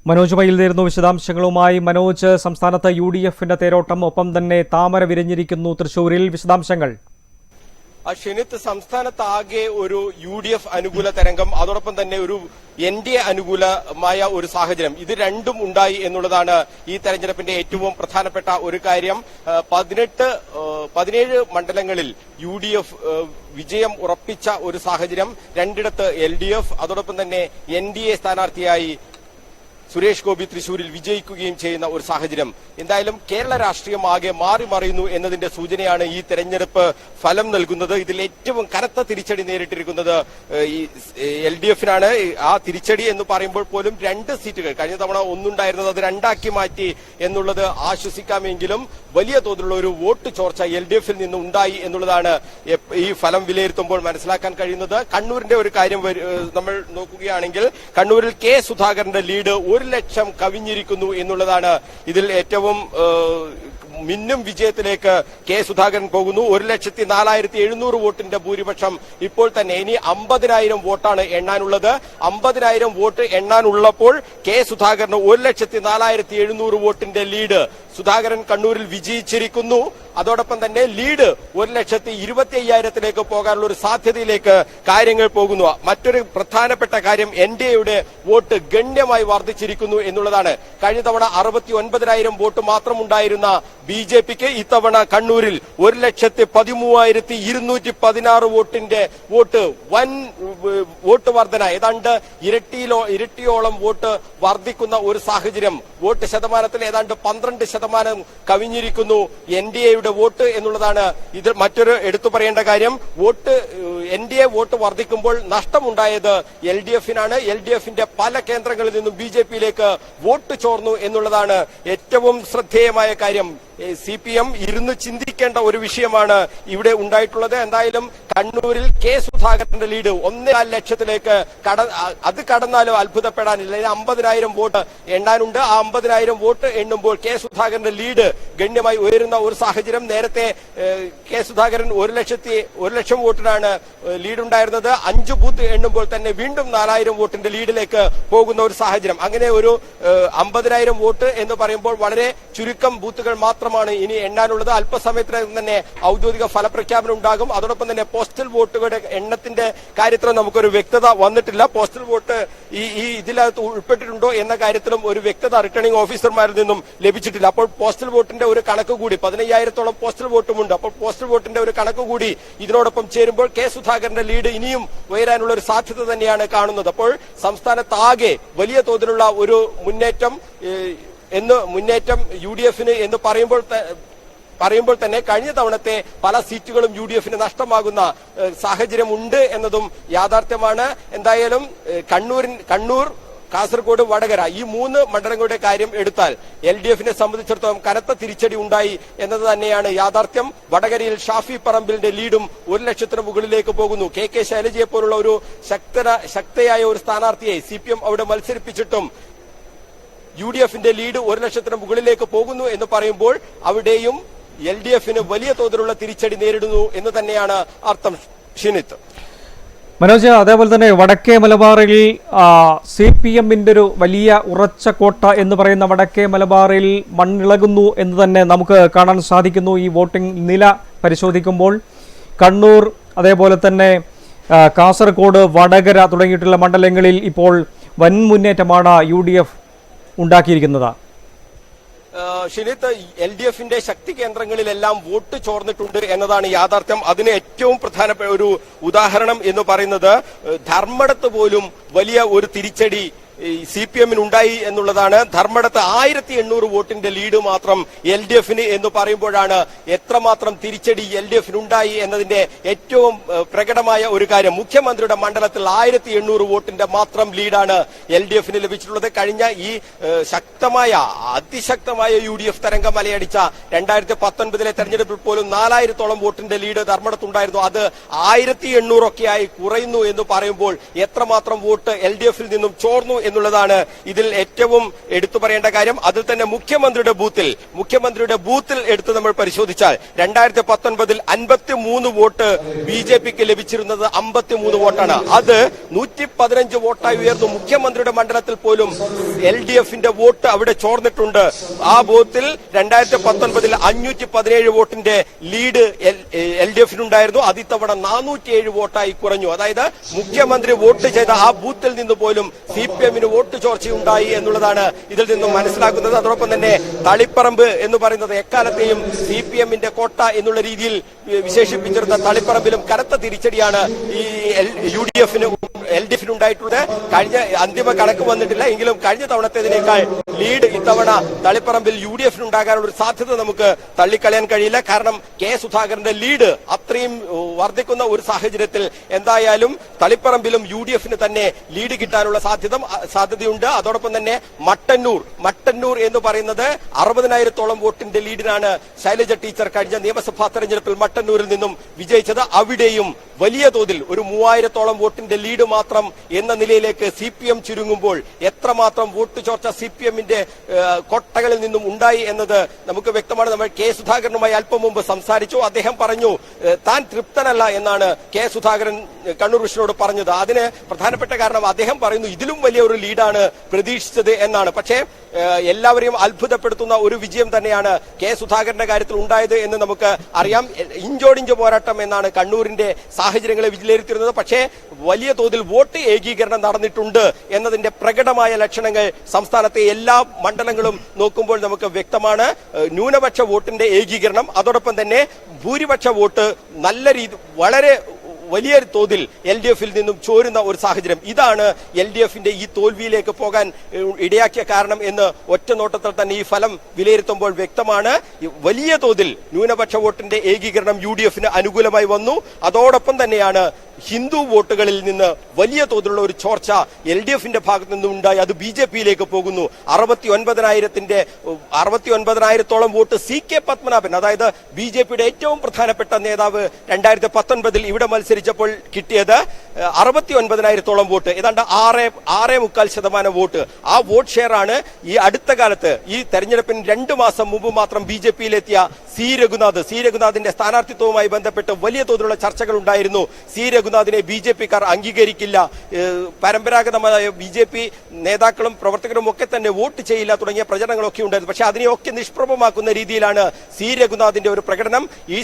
മനോജ് മയിൽതേരുന്നു വിശദാംശങ്ങളുമായി. മനോജ്, സംസ്ഥാനത്ത് UDFന്റെ തേരോട്ടം, ഒപ്പം തന്നെ താമര വിരിഞ്ഞിരിക്കുന്നു തൃശൂരിൽ. വിശദാംശങ്ങൾ. ഷിനിത്ത്, സംസ്ഥാനത്താകെ ഒരു UDF അനുകൂല തരംഗം, അതോടൊപ്പം തന്നെ ഒരു NDA അനുകൂലമായ ഒരു സാഹചര്യം, ഇത് രണ്ടും ഉണ്ടായി എന്നുള്ളതാണ് ഈ തെരഞ്ഞെടുപ്പിന്റെ ഏറ്റവും പ്രധാനപ്പെട്ട ഒരു കാര്യം. 17 മണ്ഡലങ്ങളിൽ UDF വിജയം ഉറപ്പിച്ച ഒരു സാഹചര്യം. രണ്ടിടത്ത് LDF, അതോടൊപ്പം തന്നെ NDA സ്ഥാനാർത്ഥിയായി സുരേഷ് ഗോപി തൃശൂരിൽ വിജയിക്കുകയും ചെയ്യുന്ന ഒരു സാഹചര്യം. എന്തായാലും കേരള രാഷ്ട്രീയം ആകെ മാറി മറിയുന്നു എന്നതിന്റെ സൂചനയാണ് ഈ തെരഞ്ഞെടുപ്പ് ഫലം നൽകുന്നത്. ഇതിൽ ഏറ്റവും കനത്ത തിരിച്ചടി നേരിട്ടിരിക്കുന്നത് ഈ LDFനാണ്. ആ തിരിച്ചടി എന്ന് പറയുമ്പോൾ പോലും 2 സീറ്റുകൾ, കഴിഞ്ഞ തവണ ഒന്നുണ്ടായിരുന്നത് അത് 2ആക്കി മാറ്റി എന്നുള്ളത് ആശ്വസിക്കാമെങ്കിലും വലിയ തോതിലുള്ള ഒരു വോട്ട് ചോർച്ച LDFൽ നിന്ന് ഉണ്ടായി എന്നുള്ളതാണ് ഈ ഫലം വിലയിരുത്തുമ്പോൾ മനസ്സിലാക്കാൻ കഴിയുന്നത്. കണ്ണൂരിന്റെ ഒരു കാര്യം നമ്മൾ നോക്കുകയാണെങ്കിൽ, കണ്ണൂരിൽ K സുധാകരന്റെ ലീഡ് 1 ലക്ഷം കവിഞ്ഞിരിക്കുന്നു എന്നുള്ളതാണ് ഇതിൽ ഏറ്റവും മിന്നും വിജയത്തിലേക്ക് K സുധാകരൻ പോകുന്നു. 1,04,700 വോട്ടിന്റെ ഭൂരിപക്ഷം ഇപ്പോൾ തന്നെ. ഇനി 50,000 വോട്ടാണ് എണ്ണാനുള്ളത്. 50,000 വോട്ട് എണ്ണാനുള്ളപ്പോൾ K സുധാകരന് 1,04,700 വോട്ടിന്റെ ലീഡ്. സുധാകരൻ കണ്ണൂരിൽ വിജയിച്ചിരിക്കുന്നു. അതോടൊപ്പം തന്നെ ലീഡ് 1,25,000 പോകാനുള്ള ഒരു സാധ്യതയിലേക്ക് കാര്യങ്ങൾ പോകുന്നു. മറ്റൊരു പ്രധാനപ്പെട്ട കാര്യം, NDAയുടെ വോട്ട് ഗണ്യമായി വർദ്ധിച്ചിരിക്കുന്നു എന്നുള്ളതാണ്. കഴിഞ്ഞ തവണ 69,000 വോട്ട് മാത്രമുണ്ടായിരുന്ന BJPക്ക് ഇത്തവണ കണ്ണൂരിൽ 1,13,216 വോട്ടിന്റെ വൻ വോട്ട് വർധന, ഏതാണ്ട് ഇരട്ടിയോളം വോട്ട് വർദ്ധിക്കുന്ന ഒരു സാഹചര്യം. വോട്ട് ശതമാനത്തിൽ ഏതാണ്ട് 12% കവിഞ്ഞിരിക്കുന്നു NDAയുടെ വോട്ട് എന്നുള്ളതാണ് ഇത് മറ്റൊരു എടുത്തു പറയേണ്ട കാര്യം. NDA വോട്ട് വർദ്ധിക്കുമ്പോൾ നഷ്ടമുണ്ടായത് LDFനാണ്. LDFന്റെ പല കേന്ദ്രങ്ങളിൽ നിന്നും BJPയിലേക്ക് വോട്ട് ചോർന്നു എന്നുള്ളതാണ് ഏറ്റവും ശ്രദ്ധേയമായ കാര്യം. CPM ഇരുന്ന് ചിന്തിക്കേണ്ട ഒരു വിഷയമാണ് ഇവിടെ ഉണ്ടായിട്ടുള്ളത്. എന്തായാലും കണ്ണൂരിൽ K സുധാകരന്റെ ലീഡ് 1.4 ലക്ഷത്തിലേക്ക് അത് കടന്നാലും അത്ഭുതപ്പെടാനില്ല. 50,000 വോട്ട് എണ്ണാനുണ്ട്. ആ 50,000 വോട്ട് എണ്ണുമ്പോൾ K സുധാകരന്റെ ലീഡ് ഗണ്യമായി ഉയരുന്ന ഒരു സാഹചര്യം. നേരത്തെ K സുധാകരൻ 1 ലക്ഷം വോട്ടിനാണ് ലീഡ് ഉണ്ടായിരുന്നത്. 5 ബൂത്ത് എണ്ണുമ്പോൾ തന്നെ വീണ്ടും 4,000 വോട്ടിന്റെ ലീഡിലേക്ക് പോകുന്ന ഒരു സാഹചര്യം. അങ്ങനെ ഒരു 50,000 വോട്ട് എന്ന് പറയുമ്പോൾ വളരെ ചുരുക്കം ബൂത്തുകൾ മാത്രമാണ് ഇനി എണ്ണാനുള്ളത്. അല്പസമയത്തിനകം തന്നെ ഔദ്യോഗിക ഫലപ്രഖ്യാപനം ഉണ്ടാകും. അതോടൊപ്പം തന്നെ പോസ്റ്റൽ വോട്ടുകളുടെ എണ്ണത്തിന്റെ കാര്യത്തിൽ നമുക്കൊരു വ്യക്തത വന്നിട്ടില്ല. പോസ്റ്റൽ വോട്ട് ഈ ഇതിനകത്ത് ഉൾപ്പെട്ടിട്ടുണ്ടോ എന്ന കാര്യത്തിലും ഒരു വ്യക്തത റിട്ടേണിംഗ് ഓഫീസർമാരിൽ നിന്നും ലഭിച്ചിട്ടില്ല. അപ്പോൾ പോസ്റ്റൽ വോട്ടിന്റെ ഒരു കണക്ക് കൂടി, 15,000-ഓളം പോസ്റ്റൽ വോട്ടുമുണ്ട്. അപ്പോൾ പോസ്റ്റൽ വോട്ടിന്റെ ഒരു കണക്ക് കൂടി ഇതിനോടൊപ്പം ചേരുമ്പോൾ K സുധാകരന്റെ ലീഡ് ഇനിയും ഉയരാനുള്ള ഒരു സാധ്യത തന്നെയാണ് കാണുന്നത്. അപ്പോൾ സംസ്ഥാനത്താകെ വലിയ തോതിലുള്ള ഒരു മുന്നേറ്റം UDFന് എന്ന് പറയുമ്പോൾ തന്നെ കഴിഞ്ഞ തവണത്തെ പല സീറ്റുകളും UDFന് നഷ്ടമാകുന്ന സാഹചര്യമുണ്ട് എന്നതും യാഥാർത്ഥ്യമാണ്. എന്തായാലും കണ്ണൂർ, കാസർഗോഡ്, വടകര ഈ 3 മണ്ഡലങ്ങളുടെ കാര്യം എടുത്താൽ LDFനെ സംബന്ധിച്ചിടത്തോളം കനത്ത തിരിച്ചടി ഉണ്ടായി എന്നത് തന്നെയാണ് യാഥാർത്ഥ്യം. വടകരയിൽ ഷാഫി പറമ്പിലിന്റെ ലീഡും 1 ലക്ഷത്തിന് മുകളിലേക്ക് പോകുന്നു. KK ശൈലജയെ പോലുള്ള ഒരു ശക്തയായ ഒരു സ്ഥാനാർത്ഥിയെ CPM അവിടെ മത്സരിപ്പിച്ചിട്ടും UDFന്റെ ലീഡ് 1 ലക്ഷത്തിന് മുകളിലേക്ക് പോകുന്നു എന്ന് പറയുമ്പോൾ അവിടെയും LDFന് വലിയ തോതിലുള്ള തിരിച്ചടി നേരിടുന്നു എന്ന് തന്നെയാണ് അർത്ഥം. ഷിനിത്ത്, മനോജ്, അതേപോലെ തന്നെ വടക്കേ മലബാറിൽ CPMന്റെ ഒരു വലിയ ഉറച്ച കോട്ട എന്ന് പറയുന്ന വടക്കേ മലബാറിൽ മണ്ണിളകുന്നു എന്ന് തന്നെ നമുക്ക് കാണാൻ സാധിക്കുന്നു. ഈ വോട്ടിംഗ് നില പരിശോധിക്കുമ്പോൾ കണ്ണൂർ, അതേപോലെ തന്നെ കാസർഗോഡ്, വടകര തുടങ്ങിയിട്ടുള്ള മണ്ഡലങ്ങളിൽ ഇപ്പോൾ വൻ മുന്നേറ്റമാണ് UDF ഉണ്ടാക്കിയിരിക്കുന്നത്. ഷിനിത്ത്, LDFന്റെ ശക്തി കേന്ദ്രങ്ങളിലെല്ലാം വോട്ട് ചോർന്നിട്ടുണ്ട് എന്നതാണ് യാഥാർത്ഥ്യം. അതിന് ഏറ്റവും പ്രധാനപ്പെട്ട ഒരു ഉദാഹരണം എന്ന് പറയുന്നത് ധർമ്മടത്ത് പോലും വലിയ ഒരു തിരിച്ചടി CPMന് ഉണ്ടായി എന്നുള്ളതാണ്. ധർമ്മടത്ത് 1,800 വോട്ടിന്റെ ലീഡ് മാത്രം LDFന് എന്ന് പറയുമ്പോഴാണ് എത്രമാത്രം തിരിച്ചടി LDFന് ഉണ്ടായി എന്നതിന്റെ ഏറ്റവും പ്രകടമായ ഒരു കാര്യം. മുഖ്യമന്ത്രിയുടെ മണ്ഡലത്തിൽ 1,800 വോട്ടിന്റെ മാത്രം ലീഡാണ് LDFന് ലഭിച്ചിട്ടുള്ളത്. കഴിഞ്ഞ ഈ അതിശക്തമായ UDF തരംഗം അലയടിച്ച 2019 തെരഞ്ഞെടുപ്പിൽ പോലും 4,000-ഓളം വോട്ടിന്റെ ലീഡ് ധർമ്മടത്തുണ്ടായിരുന്നു. അത് 1,800 ഒക്കെയായി കുറയുന്നു എന്ന് പറയുമ്പോൾ എത്രമാത്രം വോട്ട് LDFൽ നിന്നും ചോർന്നു എന്നുള്ളതാണ് ഇതിൽ ഏറ്റവും എടുത്തു പറയേണ്ട കാര്യം. അതിൽ തന്നെ മുഖ്യമന്ത്രിയുടെ ബൂത്തിൽ എടുത്ത് നമ്മൾ പരിശോധിച്ചാൽ 2019 53 വോട്ട് BJPക്ക് ലഭിച്ചിരുന്നത് 53 വോട്ടാണ്. അത് 115 വോട്ടായി ഉയർന്നു. മുഖ്യമന്ത്രിയുടെ മണ്ഡലത്തിൽ പോലും LDFന്റെ വോട്ട് അവിടെ ചോർന്നിട്ടുണ്ട്. ആ ബൂത്തിൽ 2019 517 വോട്ടിന്റെ ലീഡ് LDFനുണ്ടായിരുന്നു. അത് ഇത്തവണ 407 വോട്ടായി കുറഞ്ഞു. അതായത് മുഖ്യമന്ത്രി വോട്ട് ചെയ്ത ആ ബൂത്തിൽ നിന്ന് പോലും CPMന് വോട്ട് ചോർച്ചയുണ്ടായി എന്നുള്ളതാണ് ഇതിൽ നിന്നും മനസ്സിലാക്കുന്നത്. അതോടൊപ്പം തന്നെ തളിപ്പറമ്പ് എന്ന് പറയുന്നത് എക്കാലത്തെയും CPMന്റെ കോട്ട എന്നുള്ള രീതിയിൽ വിശേഷിപ്പിച്ചിരുന്ന തളിപ്പറമ്പിലും കനത്ത തിരിച്ചടിയാണ് ഈ LDFന് ഉണ്ടായിട്ടുള്ളത്. കഴിഞ്ഞ അന്തിമ കണക്ക് വന്നിട്ടില്ല എങ്കിലും കഴിഞ്ഞ തവണത്തേതിനേക്കാൾ ലീഡ് ഇത്തവണ തളിപ്പറമ്പിൽ UDFന് ഉണ്ടാകാനുള്ള ഒരു സാധ്യത നമുക്ക് തള്ളിക്കളയാൻ കഴിയില്ല. കാരണം കെ സുധാകരന്റെ ലീഡ് അത്രയും വർദ്ധിക്കുന്ന ഒരു സാഹചര്യത്തിൽ എന്തായാലും തളിപ്പറമ്പിലും UDFന് തന്നെ ലീഡ് കിട്ടാനുള്ള സാധ്യതയുണ്ട്. അതോടൊപ്പം തന്നെ മട്ടന്നൂർ എന്ന് പറയുന്നത് 60,000-ഓളം വോട്ടിന്റെ ലീഡിനാണ് ശൈലജ ടീച്ചർ കഴിഞ്ഞ നിയമസഭാ തെരഞ്ഞെടുപ്പിൽ മട്ടന്നൂരിൽ നിന്നും വിജയിച്ചത്. അവിടെയും വലിയ തോതിൽ ഒരു 3000-ഓളം വോട്ടിന്റെ ലീഡ് മാത്രം എന്ന നിലയിലേക്ക് CPM ചുരുങ്ങുമ്പോൾ എത്രമാത്രം വോട്ട് ചോർച്ച CPMന്റെ കോട്ടകളിൽ നിന്നും ഉണ്ടായി എന്നത് നമുക്ക് വ്യക്തമാണ്. നമ്മൾ കെ സുധാകരനുമായി അല്പം മുമ്പ് സംസാരിച്ചു. അദ്ദേഹം പറഞ്ഞു താൻ തൃപ്തനല്ല എന്നാണ് കെ സുധാകരൻ കണ്ണൂർ വിഷനോട് പറഞ്ഞത്. അതിന് പ്രധാനപ്പെട്ട കാരണം അദ്ദേഹം പറയുന്നു ഇതിലും വലിയ ഒരു ലീഡാണ് പ്രതീക്ഷിച്ചത് എന്നാണ്. പക്ഷേ എല്ലാവരെയും അത്ഭുതപ്പെടുത്തുന്ന ഒരു വിജയം തന്നെയാണ് കെ സുധാകരന്റെ കാര്യത്തിൽ ഉണ്ടായത് എന്ന് നമുക്ക് അറിയാം. ഇഞ്ചോടിഞ്ച് പോരാട്ടം എന്നാണ് കണ്ണൂരിന്റെ സാഹചര്യങ്ങളെ വിലയിരുത്തിയിരുന്നത്. പക്ഷേ വലിയ തോതിൽ വോട്ട് ഏകീകരണം നടന്നിട്ടുണ്ട് എന്നതിന്റെ പ്രകടമായ ലക്ഷണങ്ങൾ സംസ്ഥാനത്തെ എല്ലാ മണ്ഡലങ്ങളും നോക്കുമ്പോൾ നമുക്ക് വ്യക്തമാണ്. ന്യൂനപക്ഷ വോട്ടിന്റെ ഏകീകരണം, അതോടൊപ്പം തന്നെ ഭൂരിപക്ഷ വോട്ട് വളരെ വലിയ തോതിൽ LDFൽ നിന്നും ചോരുന്ന ഒരു സാഹചര്യം. ഇതാണ് LDFന്റെ ഈ തോൽവിയിലേക്ക് പോകാൻ ഇടയാക്കിയ കാരണം എന്ന് ഒറ്റ നോട്ടത്തിൽ തന്നെ ഈ ഫലം വിലയിരുത്തുമ്പോൾ വ്യക്തമാണ്. വലിയ തോതിൽ ന്യൂനപക്ഷ വോട്ടിന്റെ ഏകീകരണം UDFന് അനുകൂലമായി വന്നു. അതോടൊപ്പം തന്നെയാണ് ഹിന്ദു വോട്ടുകളിൽ നിന്ന് വലിയ തോതിലുള്ള ഒരു ചോർച്ച LDFന്റെ ഭാഗത്തു നിന്നും ഉണ്ടായി. അത് BJPയിലേക്ക് പോകുന്നു. 69,000-ഓളം വോട്ട് CK പത്മനാഭൻ, അതായത് BJPയുടെ ഏറ്റവും പ്രധാനപ്പെട്ട നേതാവ് 2019 ഇവിടെ മത്സരിച്ചപ്പോൾ കിട്ടിയത് 69,000-ഓളം വോട്ട്, ഏതാണ്ട് 6.25% വോട്ട്. ആ വോട്ട് ഷെയർ ആണ് ഈ അടുത്ത കാലത്ത് ഈ തെരഞ്ഞെടുപ്പിന് 2 മാസം മുമ്പ് മാത്രം BJPയിലെത്തിയ സി രഘുനാഥിന്റെ സ്ഥാനാർത്ഥിത്വവുമായി ബന്ധപ്പെട്ട് വലിയ തോതിലുള്ള ചർച്ചകൾ ഉണ്ടായിരുന്നു. സി രഘുനാഥിനെ BJPക്കാർ അംഗീകരിക്കില്ല, പരമ്പരാഗതമായ BJP നേതാക്കളും പ്രവർത്തകരും ഒക്കെ തന്നെ വോട്ട് ചെയ്യില്ല തുടങ്ങിയ പ്രചരണങ്ങളൊക്കെ ഉണ്ടായിരുന്നു. പക്ഷെ അതിനെയൊക്കെ നിഷ്പ്രഭമാക്കുന്ന രീതിയിലാണ് സി രഘുനാഥിന്റെ ഒരു പ്രകടനം. ഈ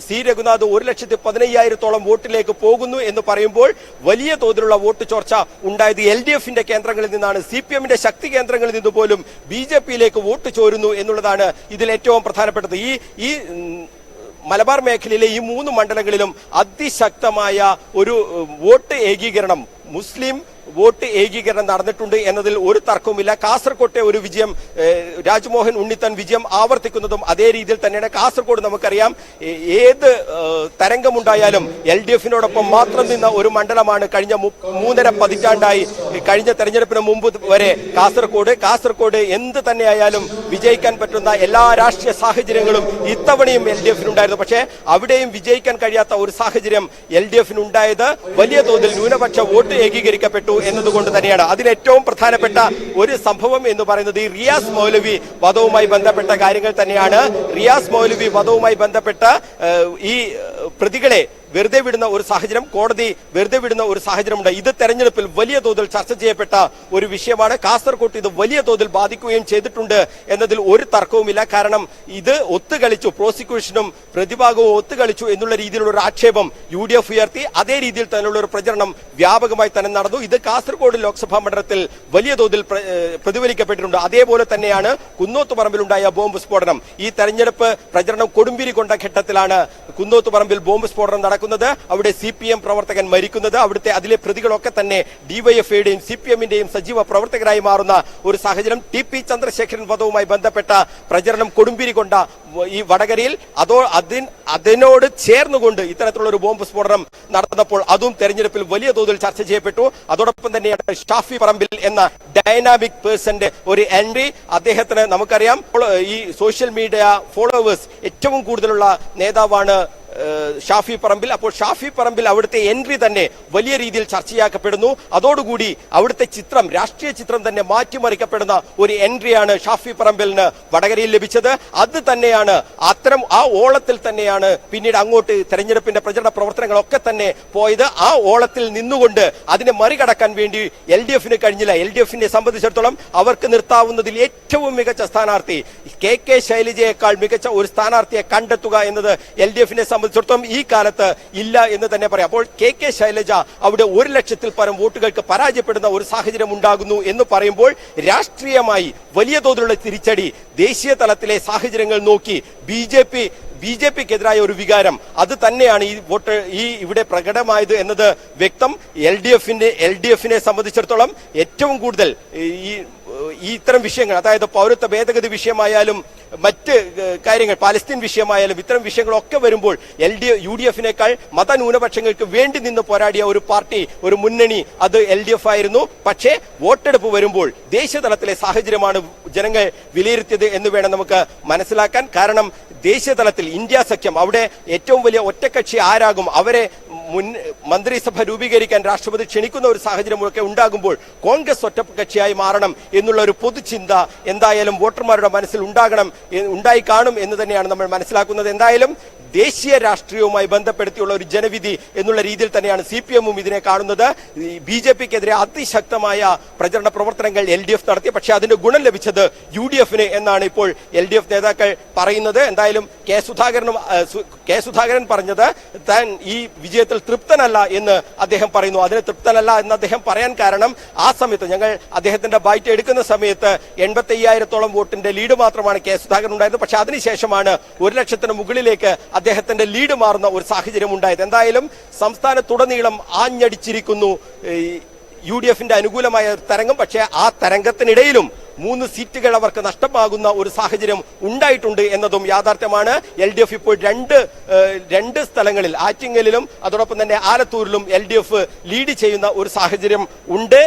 സി രഘുനാഥ് 1,15,000-ഓളം വോട്ടിലേക്ക് പോകുന്നു എന്ന് പറയുമ്പോൾ വലിയ തോതിലുള്ള വോട്ട് ചോർച്ച ഉണ്ടായത് LDFന്റെ കേന്ദ്രങ്ങളിൽ നിന്നാണ്. CPMന്റെ ശക്തി കേന്ദ്രങ്ങളിൽ നിന്ന് പോലും BJPയിലേക്ക് വോട്ട് ചോരുന്നു എന്നുള്ളതാണ് ഇതിൽ ഏറ്റവും പ്രധാനപ്പെട്ടത്. ഈ മലബാർ മേഖലയിലെ ഈ 3 മണ്ഡലങ്ങളിലും അതിശക്തമായ ഒരു വോട്ട് ഏകീകരണം, മുസ്ലിം വോട്ട് ഏകീകരണം നടന്നിട്ടുണ്ട് എന്നതിൽ ഒരു തർക്കവുമില്ല. കാസർകോട്ടെ ഒരു വിജയം, രാജ്മോഹൻ ഉണ്ണിത്താൻ വിജയം ആവർത്തിക്കുന്നതും അതേ രീതിയിൽ തന്നെയാണ്. കാസർകോട് നമുക്കറിയാം ഏത് തരംഗമുണ്ടായാലും LDFനോടൊപ്പം മാത്രം നിന്ന ഒരു മണ്ഡലമാണ് കഴിഞ്ഞ 3.5 പതിറ്റാണ്ടായി. കഴിഞ്ഞ തെരഞ്ഞെടുപ്പിന് മുമ്പ് വരെ കാസർകോട് എന്ത് തന്നെയായാലും വിജയിക്കാൻ പറ്റുന്ന എല്ലാ രാഷ്ട്രീയ സാഹചര്യങ്ങളും ഇത്തവണയും LDFനുണ്ടായിരുന്നു. പക്ഷേ അവിടെയും വിജയിക്കാൻ കഴിയാത്ത ഒരു സാഹചര്യം LDFനുണ്ടായത് വലിയ തോതിൽ ന്യൂനപക്ഷ വോട്ട് ഏകീകരിക്കപ്പെട്ടു എന്നതുകൊണ്ട് തന്നെയാണ്. അതിലേറ്റവും പ്രധാനപ്പെട്ട ഒരു സംഭവം എന്ന് പറയുന്നത് ഈ റിയാസ് മൗലവി വധവുമായി ബന്ധപ്പെട്ട കാര്യങ്ങൾ തന്നെയാണ്. റിയാസ് മൗലവി വധവുമായി ബന്ധപ്പെട്ട ഈ പ്രതികളെ വെറുതെ വിടുന്ന ഒരു സാഹചര്യം, കോടതി വെറുതെ വിടുന്ന ഒരു സാഹചര്യമുണ്ട്. ഇത് തെരഞ്ഞെടുപ്പിൽ വലിയ തോതിൽ ചർച്ച ചെയ്യപ്പെട്ട ഒരു വിഷയമാണ്. കാസർകോട്ട് ഇത് വലിയ തോതിൽ ബാധിക്കുകയും ചെയ്തിട്ടുണ്ട് എന്നതിൽ ഒരു തർക്കവുമില്ല. കാരണം ഇത് ഒത്തുകളിച്ചു, പ്രോസിക്യൂഷനും പ്രതിഭാഗവും ഒത്തുകളിച്ചു എന്നുള്ള രീതിയിലുള്ള ഒരു ആക്ഷേപം UDF ഉയർത്തി. അതേ രീതിയിൽ തന്നെയുള്ള ഒരു പ്രചരണം വ്യാപകമായി തന്നെ നടന്നു. ഇത് കാസർഗോഡ് ലോക്സഭാ മണ്ഡലത്തിൽ വലിയ തോതിൽ പ്രതിഫലിക്കപ്പെട്ടിട്ടുണ്ട്. അതേപോലെ തന്നെയാണ് കുന്നോത്തുപറമ്പിലുണ്ടായ ബോംബ് സ്ഫോടനം. ഈ തെരഞ്ഞെടുപ്പ് പ്രചരണം കൊടുമ്പിരി കൊണ്ട ഘട്ടത്തിലാണ് കുന്നോത്തുപറമ്പിൽ ബോംബ് സ്ഫോടനം നടക്കുന്നത്. അവിടെ CPM പ്രവർത്തകൻ മരിക്കുന്നത്, അവിടുത്തെ അതിലെ പ്രതികളൊക്കെ തന്നെ DYFഐയുടെയും CPMന്റെയും സജീവ പ്രവർത്തകരായി മാറുന്ന ഒരു സാഹചര്യം. TP ചന്ദ്രശേഖരൻ വധവുമായി ബന്ധപ്പെട്ട പ്രചരണം കൊടുമ്പിരി കൊണ്ട ഈ വടകരയിൽ അതിനോട് ചേർന്നുകൊണ്ട് ഇത്തരത്തിലുള്ള ഒരു ബോംബ് സ്ഫോടനം നടന്നപ്പോൾ അതും തെരഞ്ഞെടുപ്പിൽ വലിയ തോതിൽ ചർച്ച ചെയ്യപ്പെട്ടു. അതോടൊപ്പം തന്നെയാണ് ഷാഫി പറമ്പിൽ എന്ന ഡൈനാമിക് പേഴ്സന്റെ ഒരു എൻട്രി. അദ്ദേഹത്തിന് നമുക്കറിയാം ഈ സോഷ്യൽ മീഡിയ ഫോളോവേഴ്സ് ഏറ്റവും കൂടുതലുള്ള നേതാവാണ് ഷാഫി പറമ്പിൽ. അപ്പോൾ ഷാഫി പറമ്പിൽ അവിടുത്തെ എൻട്രി തന്നെ വലിയ രീതിയിൽ ചർച്ചയാക്കപ്പെടുന്നു. അതോടുകൂടി അവിടുത്തെ ചിത്രം, രാഷ്ട്രീയ ചിത്രം തന്നെ മാറ്റിമറിക്കപ്പെടുന്ന ഒരു എൻട്രിയാണ് ഷാഫി പറമ്പിലിന് വടകരയിൽ ലഭിച്ചത്. അത് തന്നെയാണ് ആ ഓളത്തിൽ തന്നെയാണ് പിന്നീട് അങ്ങോട്ട് തെരഞ്ഞെടുപ്പിന്റെ പ്രചരണ പ്രവർത്തനങ്ങളൊക്കെ തന്നെ പോയത്. ആ ഓളത്തിൽ നിന്നുകൊണ്ട് അതിനെ മറികടക്കാൻ വേണ്ടി LDF-ന് കഴിഞ്ഞില്ല. LDF-നെ സംബന്ധിച്ചിടത്തോളം അവർക്ക് നിർത്താവുന്നതിൽ ഏറ്റവും മികച്ച സ്ഥാനാർത്ഥി KK ശൈലജയേക്കാൾ മികച്ച ഒരു സ്ഥാനാർത്ഥിയെ കണ്ടെത്തുക എന്നത് LDF-നെ സംബന്ധിച്ചിടത്തോളം ഈ കാലത്ത് ഇല്ല എന്ന് തന്നെ പറയാം. അപ്പോൾ KK ശൈലജ അവിടെ 1 ലക്ഷത്തിൽ പരം വോട്ടുകൾക്ക് പരാജയപ്പെടുന്ന ഒരു സാഹചര്യം ഉണ്ടാകുന്നു എന്ന് പറയുമ്പോൾ രാഷ്ട്രീയമായി വലിയ തോതിലുള്ള തിരിച്ചടി ദേശീയ തലത്തിലെ സാഹചര്യങ്ങൾ നോക്കി ബി ജെ പിക്കെതിരായ ഒരു വികാരം അത് തന്നെയാണ് ഇവിടെ പ്രകടമായത് എന്നത് വ്യക്തം. LDF-നെ സംബന്ധിച്ചിടത്തോളം ഏറ്റവും കൂടുതൽ ഈ ഇത്തരം വിഷയങ്ങൾ, അതായത് പൗരത്വ ഭേദഗതി വിഷയമായാലും മറ്റ് കാര്യങ്ങൾ, പാലസ്തീൻ വിഷയമായാലും ഇത്തരം വിഷയങ്ങളൊക്കെ വരുമ്പോൾ UDF-നേക്കാൾ മതന്യൂനപക്ഷങ്ങൾക്ക് വേണ്ടി നിന്ന് പോരാടിയ ഒരു പാർട്ടി, ഒരു മുന്നണി അത് LDF ആയിരുന്നു. പക്ഷേ വോട്ടെടുപ്പ് വരുമ്പോൾ ദേശീയ തലത്തിലെ സാഹചര്യമാണ് ജനങ്ങൾ വിലയിരുത്തിയത് എന്ന് വേണം നമുക്ക് മനസ്സിലാക്കാൻ. കാരണം ദേശീയ തലത്തിൽ ഇന്ത്യ സഖ്യം, അവിടെ ഏറ്റവും വലിയ ഒറ്റക്കക്ഷി ആരാകും, അവരെ മന്ത്രിസഭ രൂപീകരിക്കാൻ രാഷ്ട്രപതി ക്ഷണിക്കുന്ന ഒരു സാഹചര്യമൊക്കെ ഉണ്ടാകുമ്പോൾ കോൺഗ്രസ് ഒറ്റക്കക്ഷിയായി മാറണം എന്നുള്ള ഒരു പൊതുചിന്ത എന്തായാലും വോട്ടർമാരുടെ മനസ്സിൽ ഉണ്ടായി കാണും എന്ന് തന്നെയാണ് നമ്മൾ മനസ്സിലാക്കുന്നത്. എന്തായാലും ദേശീയ രാഷ്ട്രീയവുമായി ബന്ധപ്പെടുത്തിയുള്ള ഒരു ജനവിധി എന്നുള്ള രീതിയിൽ തന്നെയാണ് CPM-ഉം ഇതിനെ കാണുന്നത്. BJP-ക്കെതിരെ അതിശക്തമായ പ്രചരണ പ്രവർത്തനങ്ങൾ LDF നടത്തി. പക്ഷേ അതിന്റെ ഗുണം ലഭിച്ചത് UDF-ന് എന്നാണ് ഇപ്പോൾ LDF നേതാക്കൾ പറയുന്നത്. എന്തായാലും കെ സുധാകരൻ പറഞ്ഞത് താൻ ഈ വിജയത്തിൽ തൃപ്തനല്ല എന്ന് അദ്ദേഹം പറയുന്നു. അതിന് തൃപ്തനല്ല എന്ന് അദ്ദേഹം പറയാൻ കാരണം ആ സമയത്ത് ഞങ്ങൾ അദ്ദേഹത്തിന്റെ ബൈറ്റ് എടുക്കുന്ന സമയത്ത് 85,000-ഓളം വോട്ടിന്റെ ലീഡ് മാത്രമാണ് കെ സുധാകരൻ ഉണ്ടായത്. പക്ഷെ അതിനുശേഷമാണ് 1 ലക്ഷത്തിന് മുകളിലേക്ക് അദ്ദേഹത്തിന്റെ ലീഡ് മാറുന്ന ഒരു സാഹചര്യം ഉണ്ടായത്. എന്തായാലും സംസ്ഥാനത്തുടനീളം ആഞ്ഞടിച്ചിരിക്കുന്നു UDF-ന്റെ അനുകൂലമായ തരംഗം. പക്ഷേ ആ തരംഗത്തിനിടയിലും 3 സീറ്റുകൾ അവർക്ക് നഷ്ടമാകുന്ന ഒരു സാഹചര്യം ഉണ്ടായിട്ടുണ്ട് എന്നതും യാഥാർത്ഥ്യമാണ്. LDF ഇപ്പോൾ രണ്ട് സ്ഥലങ്ങളിൽ, ആറ്റിങ്ങലിലും അതോടൊപ്പം തന്നെ ആലത്തൂരിലും LDF ലീഡ് ചെയ്യുന്ന ഒരു സാഹചര്യം ഉണ്ട്.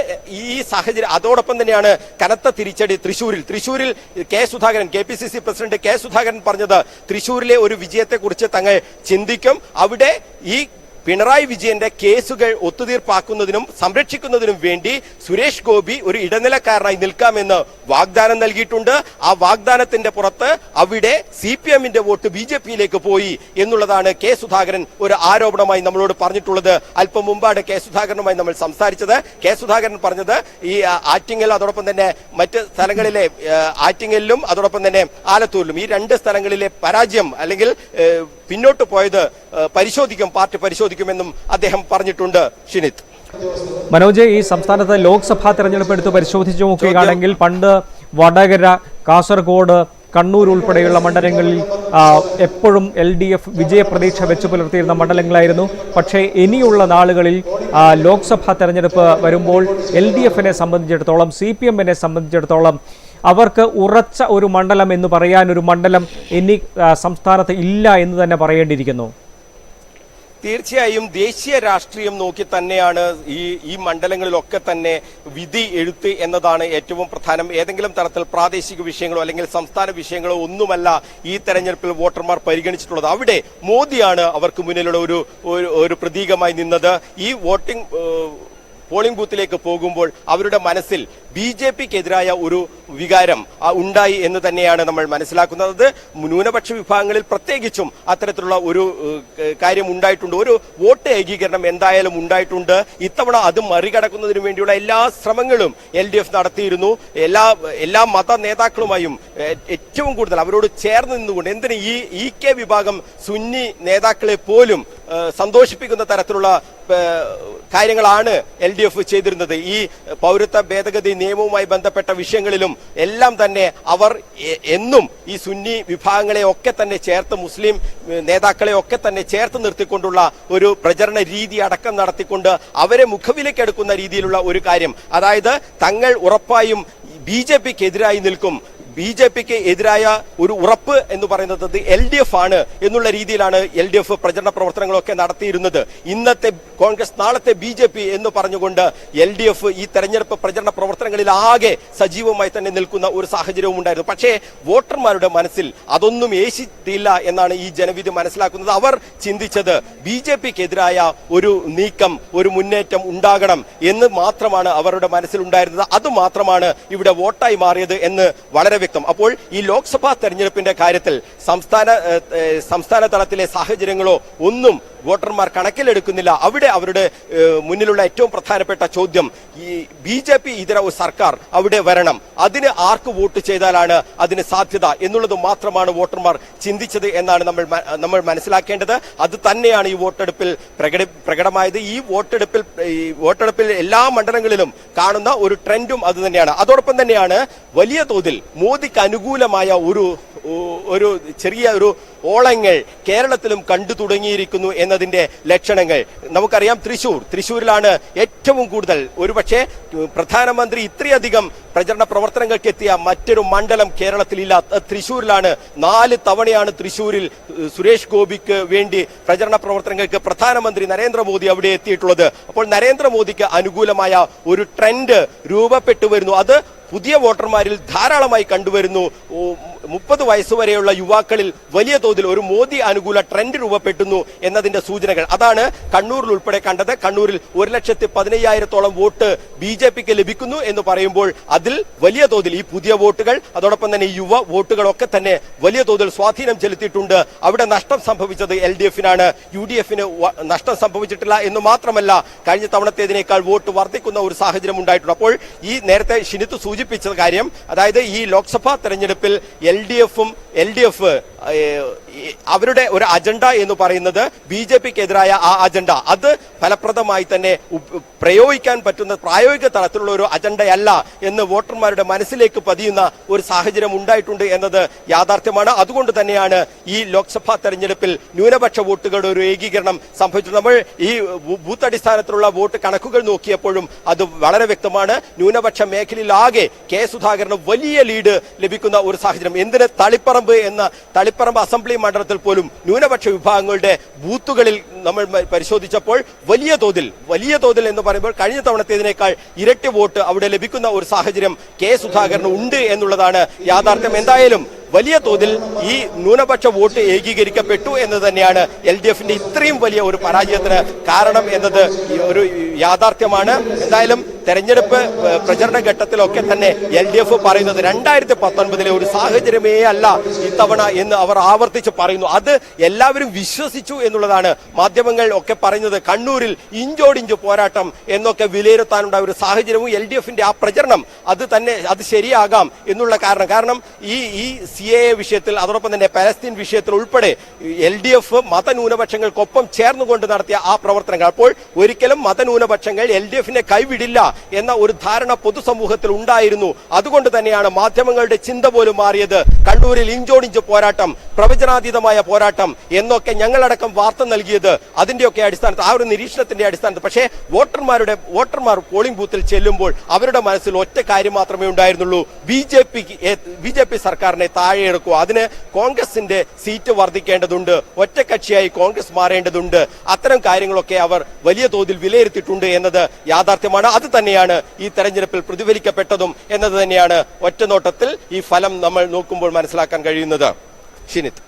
ഈ സാഹചര്യം അതോടൊപ്പം തന്നെയാണ് കനത്ത തിരിച്ചടി തൃശൂരിൽ K Sudhakaran, KPCC president K Sudhakaran പറഞ്ഞത് തൃശൂരിലെ ഒരു വിജയത്തെക്കുറിച്ച് തങ്ങൾ ചിന്തിക്കും. അവിടെ ഈ പിണറായി വിജയന്റെ കേസുകൾ ഒത്തുതീർപ്പാക്കുന്നതിനും സംരക്ഷിക്കുന്നതിനും വേണ്ടി സുരേഷ് ഗോപി ഒരു ഇടനിലക്കാരനായി നിൽക്കാമെന്ന് വാഗ്ദാനം നൽകിയിട്ടുണ്ട്. ആ വാഗ്ദാനത്തിന്റെ പുറത്ത് അവിടെ CPM-ന്റെ വോട്ട് BJP-യിലേക്ക് പോയി എന്നുള്ളതാണ് കെ സുധാകരൻ ഒരു ആരോപണമായി നമ്മളോട് പറഞ്ഞിട്ടുള്ളത്. അല്പം മുമ്പാണ് കെ സുധാകരനുമായി നമ്മൾ സംസാരിച്ചത്. കെ സുധാകരൻ പറഞ്ഞത് ഈ ആറ്റിങ്ങൽ അതോടൊപ്പം തന്നെ മറ്റ് സ്ഥലങ്ങളിലെ ആറ്റിങ്ങലിലും അതോടൊപ്പം തന്നെ ആലത്തൂരിലും ഈ 2 സ്ഥലങ്ങളിലെ പരാജയം അല്ലെങ്കിൽ പിന്നോട്ട് പോയത് പാർട്ടി പരിശോധിക്കുമെന്നും അദ്ദേഹം പറഞ്ഞിട്ടുണ്ട്. ഷിനിത്, മനോജ്, ഈ സംസ്ഥാനത്ത് ലോക്സഭാ തെരഞ്ഞെടുപ്പ് എടുത്ത് പരിശോധിച്ചു നോക്കുകയാണെങ്കിൽ പണ്ട് വടകര, കാസർഗോഡ്, കണ്ണൂർ ഉൾപ്പെടെയുള്ള മണ്ഡലങ്ങളിൽ എപ്പോഴും LDF വിജയപ്രതീക്ഷ വെച്ചു പുലർത്തിയിരുന്ന മണ്ഡലങ്ങളായിരുന്നു. പക്ഷേ ഇനിയുള്ള നാളുകളിൽ ലോക്സഭാ തെരഞ്ഞെടുപ്പ് വരുമ്പോൾ LDF-നെ സംബന്ധിച്ചിടത്തോളം, CPM-നെ സംബന്ധിച്ചിടത്തോളം അവർക്ക് ഉറച്ച ഒരു മണ്ഡലം എന്ന് പറയാൻ ഒരു മണ്ഡലം ഇനി സംസ്ഥാനത്ത് ഇല്ല എന്ന് തന്നെ പറയേണ്ടിയിരിക്കുന്നു. തീർച്ചയായും ദേശീയ രാഷ്ട്രീയം നോക്കി തന്നെയാണ് ഈ മണ്ഡലങ്ങളിലൊക്കെ തന്നെ വിധി എഴുത്ത് എന്നതാണ് ഏറ്റവും പ്രധാനം. ഏതെങ്കിലും തരത്തിൽ പ്രാദേശിക വിഷയങ്ങളോ അല്ലെങ്കിൽ സംസ്ഥാന വിഷയങ്ങളോ ഒന്നുമല്ല ഈ തെരഞ്ഞെടുപ്പിൽ വോട്ടർമാർ പരിഗണിച്ചിട്ടുള്ളത്. അവിടെ മോദിയാണ് അവർക്ക് മുന്നിലുള്ള ഒരു പ്രതീകമായി നിന്നത്. ഈ പോളിംഗ് ബൂത്തിലേക്ക് പോകുമ്പോൾ അവരുടെ മനസ്സിൽ BJP-ക്കെതിരായ ഒരു വികാരം ഉണ്ടായി എന്ന് തന്നെയാണ് നമ്മൾ മനസ്സിലാക്കുന്നത്. ന്യൂനപക്ഷ വിഭാഗങ്ങളിൽ പ്രത്യേകിച്ചും അത്തരത്തിലുള്ള ഒരു കാര്യം ഉണ്ടായിട്ടുണ്ട്. ഒരു വോട്ട് ഏകീകരണം എന്തായാലും ഉണ്ടായിട്ടുണ്ട്. ഇത്തവണ അത് മറികടക്കുന്നതിന് വേണ്ടിയുള്ള എല്ലാ ശ്രമങ്ങളും LDF നടത്തിയിരുന്നു. എല്ലാ മത നേതാക്കളുമായും ഏറ്റവും കൂടുതൽ അവരോട് ചേർന്ന് നിന്നുകൊണ്ട് എന്തിന് ഈ EK വിഭാഗം സുന്നി നേതാക്കളെ പോലും സന്തോഷിപ്പിക്കുന്ന തരത്തിലുള്ള കാര്യങ്ങളാണ് LDF ചെയ്തിരുന്നത്. ഈ പൗരത്വ ഭേദഗതി നിയമവുമായി ബന്ധപ്പെട്ട വിഷയങ്ങളിലും എല്ലാം തന്നെ അവർ എന്നും ഈ സുന്നി വിഭാഗങ്ങളെ ഒക്കെ തന്നെ ചേർത്ത്, മുസ്ലിം നേതാക്കളെ ഒക്കെ തന്നെ ചേർത്ത് നിർത്തിക്കൊണ്ടുള്ള ഒരു പ്രചരണ രീതി അടക്കം നടത്തിക്കൊണ്ട് അവരെ മുഖവിലേക്കെടുക്കുന്ന രീതിയിലുള്ള ഒരു കാര്യം, അതായത് തങ്ങൾ ഉറപ്പായും BJP-ക്കെതിരായി നിൽക്കും, BJPക്ക് എതിരായ ഒരു ഉറപ്പ് എന്ന് പറയുന്നത് LDF ആണ് എന്നുള്ള രീതിയിലാണ് LDF പ്രചരണ പ്രവർത്തനങ്ങളൊക്കെ നടത്തിയിരുന്നത്. ഇന്നത്തെ കോൺഗ്രസ് നാളത്തെ BJP എന്ന് പറഞ്ഞുകൊണ്ട് LDF ഈ തെരഞ്ഞെടുപ്പ് പ്രചരണ പ്രവർത്തനങ്ങളിൽ ആകെ സജീവമായി തന്നെ നിൽക്കുന്ന ഒരു സാഹചര്യവും ഉണ്ടായിരുന്നു. പക്ഷേ വോട്ടർമാരുടെ മനസ്സിൽ അതൊന്നും ഏശിയില്ല എന്നാണ് ഈ ജനവിധി മനസ്സിലാക്കുന്നത്. അവർ ചിന്തിച്ചത് BJPക്കെതിരായ ഒരു നീക്കം, ഒരു മുന്നേറ്റം ഉണ്ടാകണം എന്ന് മാത്രമാണ് അവരുടെ മനസ്സിലുണ്ടായിരുന്നത്. അത് മാത്രമാണ് ഇവിടെ വോട്ടായി മാറിയത് എന്ന് വളരെ വ്യക്തം. അപ്പോൾ ഈ ലോക്സഭാ തെരഞ്ഞെടുപ്പിന്റെ കാര്യത്തിൽ സംസ്ഥാന തലത്തിലെ സാഹചര്യങ്ങളോ ഒന്നും വോട്ടർമാർ കണക്കിലെടുക്കുന്നില്ല. അവിടെ അവരുടെ മുന്നിലുള്ള ഏറ്റവും പ്രധാനപ്പെട്ട ചോദ്യം ഈ BJP ഇതര ഒരു സർക്കാർ അവിടെ വരണം, അതിന് ആർക്ക് വോട്ട് ചെയ്താലാണ് അതിന് സാധ്യത എന്നുള്ളത് മാത്രമാണ് വോട്ടർമാർ ചിന്തിച്ചത് എന്നാണ് നമ്മൾ മനസ്സിലാക്കേണ്ടത്. അത് തന്നെയാണ് ഈ വോട്ടെടുപ്പിൽ പ്രകടമായത്. ഈ വോട്ടെടുപ്പിൽ എല്ലാ മണ്ഡലങ്ങളിലും കാണുന്ന ഒരു ട്രെൻഡും അത് തന്നെയാണ്. അതോടൊപ്പം തന്നെയാണ് വലിയ തോതിൽ മോദിക്ക് അനുകൂലമായ ഒരു ചെറിയ ഒരു ഓളങ്ങൾ കേരളത്തിലും കണ്ടു തുടങ്ങിയിരിക്കുന്നു എന്നതിന്റെ ലക്ഷണങ്ങൾ നമുക്കറിയാം. തൃശൂരിലാണ് ഏറ്റവും കൂടുതൽ, ഒരുപക്ഷെ പ്രധാനമന്ത്രി ഇത്രയധികം പ്രചരണ പ്രവർത്തനങ്ങൾക്ക് എത്തിയ മറ്റൊരു മണ്ഡലം കേരളത്തിലില്ല. തൃശൂരിലാണ്. 4 തവണയാണ് തൃശൂരിൽ സുരേഷ് ഗോപിക്ക് വേണ്ടി പ്രചരണ പ്രവർത്തനങ്ങൾക്ക് പ്രധാനമന്ത്രി നരേന്ദ്രമോദി അവിടെ എത്തിയിട്ടുള്ളത്. അപ്പോൾ നരേന്ദ്രമോദിക്ക് അനുകൂലമായ ഒരു ട്രെൻഡ് രൂപപ്പെട്ടു വരുന്നു. അത് പുതിയ വോട്ടർമാരിൽ ധാരാളമായി കണ്ടുവരുന്നു. 30 വയസ്സുവരെയുള്ള യുവാക്കളിൽ വലിയ തോതിൽ ഒരു മോദി അനുകൂല ട്രെൻഡ് രൂപപ്പെട്ടുന്നു എന്നതിന്റെ സൂചനകൾ അതാണ് കണ്ണൂരിൽ ഉൾപ്പെടെ കണ്ടത്. കണ്ണൂരിൽ 1,15,000-ഓളം വോട്ട് BJPക്ക് ലഭിക്കുന്നു എന്ന് പറയുമ്പോൾ അതിൽ വലിയ തോതിൽ ഈ പുതിയ വോട്ടുകൾ, അതോടൊപ്പം തന്നെ യുവ വോട്ടുകളൊക്കെ തന്നെ വലിയ തോതിൽ സ്വാധീനം ചെലുത്തിയിട്ടുണ്ട്. അവിടെ നഷ്ടം സംഭവിച്ചത് LDFനാണ്. UDFന് നഷ്ടം സംഭവിച്ചിട്ടില്ല എന്ന് മാത്രമല്ല, കഴിഞ്ഞ തവണത്തേതിനേക്കാൾ വോട്ട് വർദ്ധിക്കുന്ന ഒരു സാഹചര്യം ഉണ്ടായിട്ടുണ്ട്. അപ്പോൾ ഈ നേരത്തെ ഷിനിത്ത് സൂചിപ്പിച്ച കാര്യം, അതായത് ഈ ലോക്സഭാ തെരഞ്ഞെടുപ്പിൽ LDF അവരുടെ ഒരു അജണ്ട എന്ന് പറയുന്നത് BJPക്കെതിരായ ആ അജണ്ട അത് ഫലപ്രദമായി തന്നെ പ്രയോഗിക്കാൻ പറ്റുന്ന പ്രായോഗിക തലത്തിലുള്ള ഒരു അജണ്ടയല്ല എന്ന് വോട്ടർമാരുടെ മനസ്സിലേക്ക് പതിയുന്ന ഒരു സാഹചര്യം ഉണ്ടായിട്ടുണ്ട് എന്നത് യാഥാർത്ഥ്യമാണ്. അതുകൊണ്ട് തന്നെയാണ് ഈ ലോക്സഭാ തെരഞ്ഞെടുപ്പിൽ ന്യൂനപക്ഷ വോട്ടുകളുടെ ഒരു ഏകീകരണം സംഭവിച്ചത്. നമ്മൾ ഈ ബൂത്ത് അടിസ്ഥാനത്തിലുള്ള വോട്ട് കണക്കുകൾ നോക്കിയപ്പോഴും അത് വളരെ വ്യക്തമാണ്. ന്യൂനപക്ഷ മേഖലയിലാകെ കെ സുധാകരന് വലിയ ലീഡ് ലഭിക്കുന്ന ഒരു സാഹചര്യം. എന്തിന് തളിപ്പറമ്പ് അസംബ്ലി മണ്ഡലത്തിൽ പോലും ന്യൂനപക്ഷ വിഭാഗങ്ങളുടെ ബൂത്തുകളിൽ നമ്മൾ പരിശോധിച്ചപ്പോൾ വലിയ തോതിൽ എന്ന് പറയുമ്പോൾ കഴിഞ്ഞ തവണത്തേതിനേക്കാൾ ഇരട്ടി വോട്ട് അവിടെ ലഭിക്കുന്ന ഒരു സാഹചര്യം കെ സുധാകരന് ഉണ്ട് എന്നുള്ളതാണ് യാഥാർത്ഥ്യം. എന്തായാലും വലിയ തോതിൽ ഈ ന്യൂനപക്ഷ വോട്ട് ഏകീകരിക്കപ്പെട്ടു എന്ന് തന്നെയാണ് LDFന്റെ ഇത്രയും വലിയ ഒരു പരാജയത്തിന് കാരണം എന്നത് ഒരു യാഥാർത്ഥ്യമാണ്. എന്തായാലും തെരഞ്ഞെടുപ്പ് പ്രചരണ ഘട്ടത്തിലൊക്കെ തന്നെ LDF പറയുന്നത് 2019 ഒരു സാഹചര്യമേ അല്ല ഇത്തവണ എന്ന് അവർ ആവർത്തിച്ച് പറയുന്നു. അത് എല്ലാവരും വിശ്വസിച്ചു എന്നുള്ളതാണ് മാധ്യമങ്ങൾ ഒക്കെ പറയുന്നത്. കണ്ണൂരിൽ ഇഞ്ചോടിഞ്ച് പോരാട്ടം എന്നൊക്കെ വിലയിരുത്താനുണ്ടായ ഒരു സാഹചര്യവും LDFന്റെ ആ പ്രചരണം അത് ശരിയാകാം എന്നുള്ള കാരണം ഈ CAA വിഷയത്തിൽ, അതോടൊപ്പം തന്നെ പാലസ്തീൻ വിഷയത്തിൽ ഉൾപ്പെടെ LDF മതന്യൂനപക്ഷങ്ങൾക്കൊപ്പം ചേർന്നുകൊണ്ട് നടത്തിയ ആ പ്രവർത്തനങ്ങൾ, അപ്പോൾ ഒരിക്കലും മതന്യൂനപക്ഷങ്ങൾ LDFനെ കൈവിടില്ല എന്ന ഒരു ധാരണ പൊതുസമൂഹത്തിൽ ഉണ്ടായിരുന്നു. അതുകൊണ്ട് തന്നെയാണ് മാധ്യമങ്ങളുടെ ചിന്ത പോലും മാറിയത്. കണ്ണൂരിൽ ഇഞ്ചോടിഞ്ച് പോരാട്ടം, പ്രവചനാതീതമായ പോരാട്ടം എന്നൊക്കെ ഞങ്ങളടക്കം വാർത്ത നൽകിയത് അതിന്റെയൊക്കെ അടിസ്ഥാനത്തിൽ, ആ ഒരു നിരീക്ഷണത്തിന്റെ അടിസ്ഥാനത്തിൽ. പക്ഷേ വോട്ടർമാർ പോളിംഗ് ബൂത്തിൽ ചെല്ലുമ്പോൾ അവരുടെ മനസ്സിൽ ഒറ്റ കാര്യം മാത്രമേ ഉണ്ടായിരുന്നുള്ളൂ: BJP സർക്കാരിനെ താഴെ ഇറക്കുക, അതിന് കോൺഗ്രസിന്റെ സീറ്റ് വർദ്ധിക്കേണ്ടതുണ്ട്, ഒറ്റക്കക്ഷിയായി കോൺഗ്രസ് മാറേണ്ടതുണ്ട്. അത്തരം കാര്യങ്ങളൊക്കെ അവർ വലിയ തോതിൽ വിലയിരുത്തിയിട്ടുണ്ട് എന്നത് യാഥാർത്ഥ്യമാണ്. അത് തന്നെയാണ് ഈ തെരഞ്ഞെടുപ്പിൽ പ്രതിഫലിക്കപ്പെട്ടതും എന്നത് തന്നെയാണ് ഒറ്റനോട്ടത്തിൽ ഈ ഫലം നമ്മൾ നോക്കുമ്പോൾ മനസ്സിലാക്കാൻ കഴിയുന്നത്. ഷിനിത്.